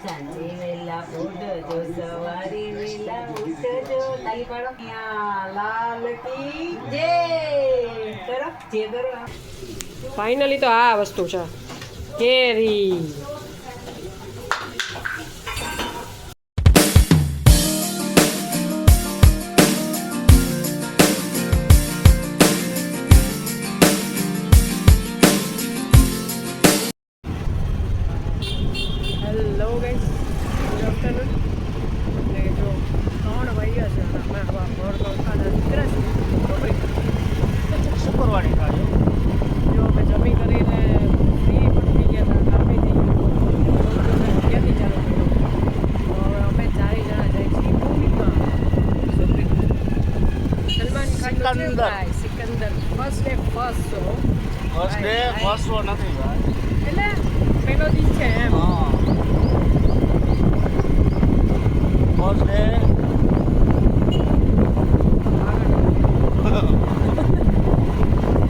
સાંજે વેલા ઉઠજો, સવારે વેલા ઉઠજો, તાલી પાડો. લાલ કી જય કરો, જે કરો. ફાઇનલી તો આ વસ્તુ છે કેરી. Hello guys, good afternoon. અને જો 3 વાગ્યા છે અને અમે આવા ઘરમાં ખાના નીકળ્યા છીએ. શુક્રવારે ખાજો. જો અમે જમી કરીને ફ્રી પણ થઈ ગયા હતા, કાપી થઈ ગયું ક્યાંથી ચાલુ કર્યું. તો હવે અમે 4 જણા જાય છીએ મૂવીમાં. સલમાન ખાન ભાઈ Sikandar first day first show. First day first show નથી ભાઈ, એટલે પહેલો દિવસ છે એમ. હા ફર્સ્ટ ડે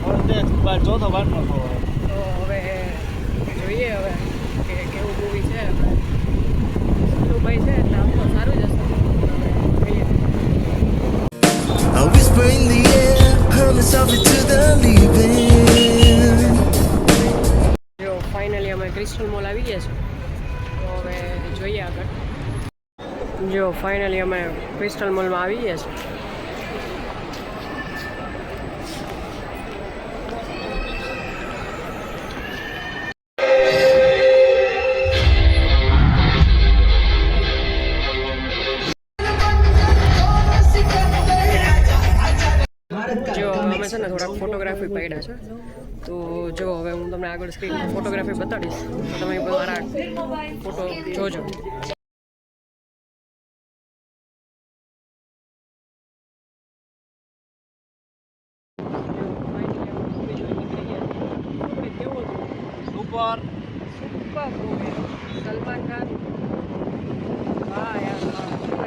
ફર્સ્ટ ડે ચોથો પાંચમો શો. તો હવે જોઈએ હવે કે કેવું મૂવી છે. ભાઈ છે એટલે આમ તો સારું જ હશે. હવે જોઈએ. I whisper in the air, humming softly to the leaving. જો ફાઇનલી અમે ક્રિસ્ટલ મોલ આવી ગયા છે. તો હવે જોઈએ આગળ. જો ફાઇનલી અમે ક્રિસ્ટલ મોલમાં આવી ગયા છે. જો અમે છે ને થોડાક ફોટોગ્રાફી પડ્યા છે. તો જો હવે હું તમને આગળ સ્ક્રીન ફોટોગ્રાફી બતાડીશ તો તમે મારા ફોટો જોજો. સુપર સલમાન ખાન, હા યાર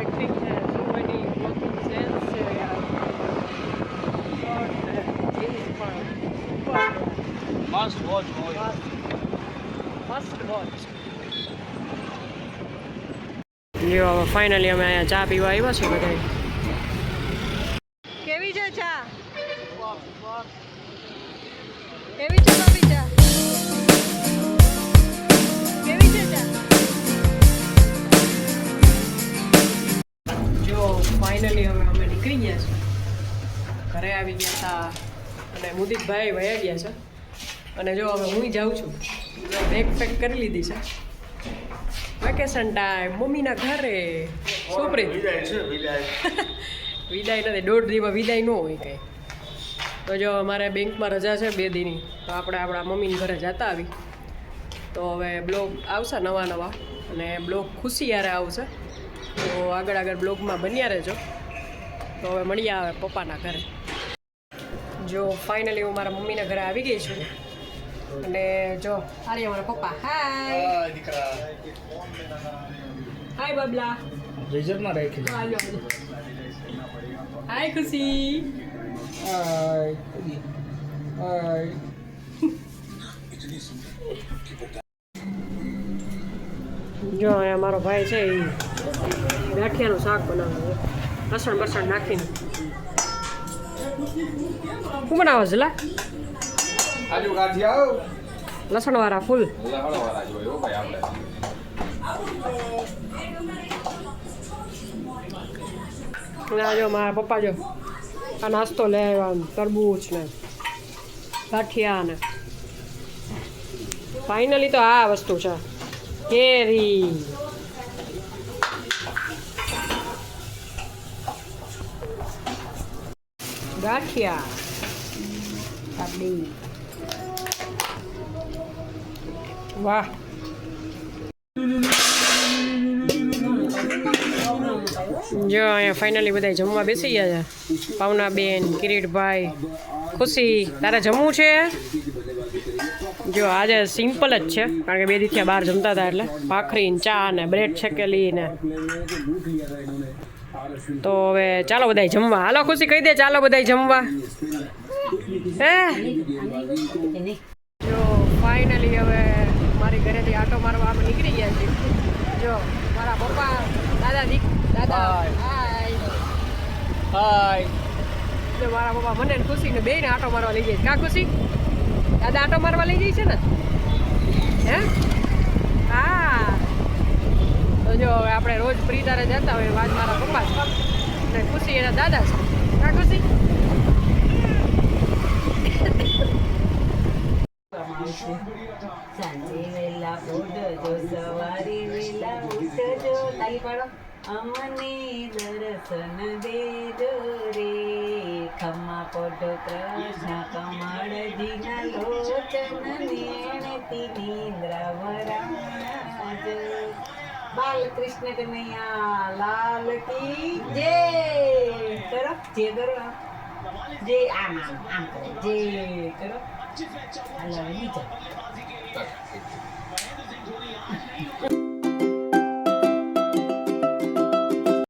એક્ટિંગ છે, સો મેની વર્કિંગ સેન્સ છે યાર. મસ્ત વોચ હોય. મસ્ત વોચ. જો હવે ફાઇનલી અમે અહીંયા ચા પીવા આવ્યા છે બધા. કેવી છે ચા? કેવી છે ભાભી ચા? કેવી છે ચા? જો ફાઇનલી હવે અમે નીકળી ગયા છે. ઘરે આવી ગયા હતા અને મુદીતભાઈ વયા ગયા છે. અને જો હવે હું જાઉં છું, બેગ પેક કરી લીધી છે. વેકેશન ટાઈમ મમ્મીના ઘરે. સુપ્રીત વિદાય છે, વિદાય. વિદાય નથી, 1.5 દીમાં વિદાય ન હોય કંઈ. તો જો અમારે બેંકમાં રજા છે 2 દીની, તો આપણે આપણા મમ્મીના ઘરે જતા આવી. તો હવે બ્લોગ આવશે નવા નવા અને બ્લોગ ખુશી યારે આવશે. તો આગળ આગળ બ્લોગમાં બન્યા રહેજો. તો હવે મળીએ આવે પપ્પાના ઘરે. જો ફાઇનલી હું મારા મમ્મીના ઘરે આવી ગઈ છું. અને જો હારી અમારા પપ્પા. હાય દીકરા હાય બબલા. રિઝલ્ટમાં રાખી લે. હાય હાય ખુશી. હાય હાય. જો અહીંયા મારો ભાઈ છે એ ગાંઠિયાનું શાક બનાવે છે, લસણ બસણ નાખીને. શું બનાવે છે લા? આજુ ગાંઠિયા લસણવાળા ફૂલ. લહણવાળા જોયો ભાઈ આપણે. અને આ જો મારા પપ્પા જો આ નાસ્તો લે આવ્યા, તરબૂચ ને ગાંઠિયા ને. ફાઇનલી તો આ વસ્તુ છે કેરી. ગાંઠિયા આપણી. વાહ. જો અહીંયા ફાઇનલી બધા જમવા બેસી ગયા છે. પાવનાબેન, કિરીટભાઈ, ખુશી. તારે જમવું છે? જો આજે સિમ્પલ જ છે કારણ કે 2 દિવસથી બહાર જમતા હતા એટલે ભાખરી ને ચા ને બ્રેડ શેકેલી ને. તો હવે ચાલો બધા જમવા. હાલો ખુશી કહી દે ચાલો બધા જમવા. હે જો ફાઇનલી હવે મારી ઘરેથી આટો મારવા આપણે નીકળી ગયા છીએ જો મારા પપ્પા દાદા હાય હાય તો મારા પપ્પા મને ને ખુશીને બેયને આટો મારવા લઈ જાય કા ખુશી દાદા આટો મારવા લઈ જાય છે ને હે હા તો જો હવે આપણે રોજ પ્રીતારે જતા હોય વાત મારા પપ્પા છે અને ખુશી એના દાદા છે કા ખુશી સાંજે વેલા ઉઠજો સવારે વેલા ઉઠજો તાલી પાડો અમને દર્શન દેજો રે ખમ્મા પોઢો કૃષ્ણ કમળજીના લોચન નેણથી નિંદ્રા વરાજ બાલકૃષ્ણ કનૈયા લાલ કી જય કરો જે કરો જે આમ આમ આમ કરો જે કરો હાલો બીજા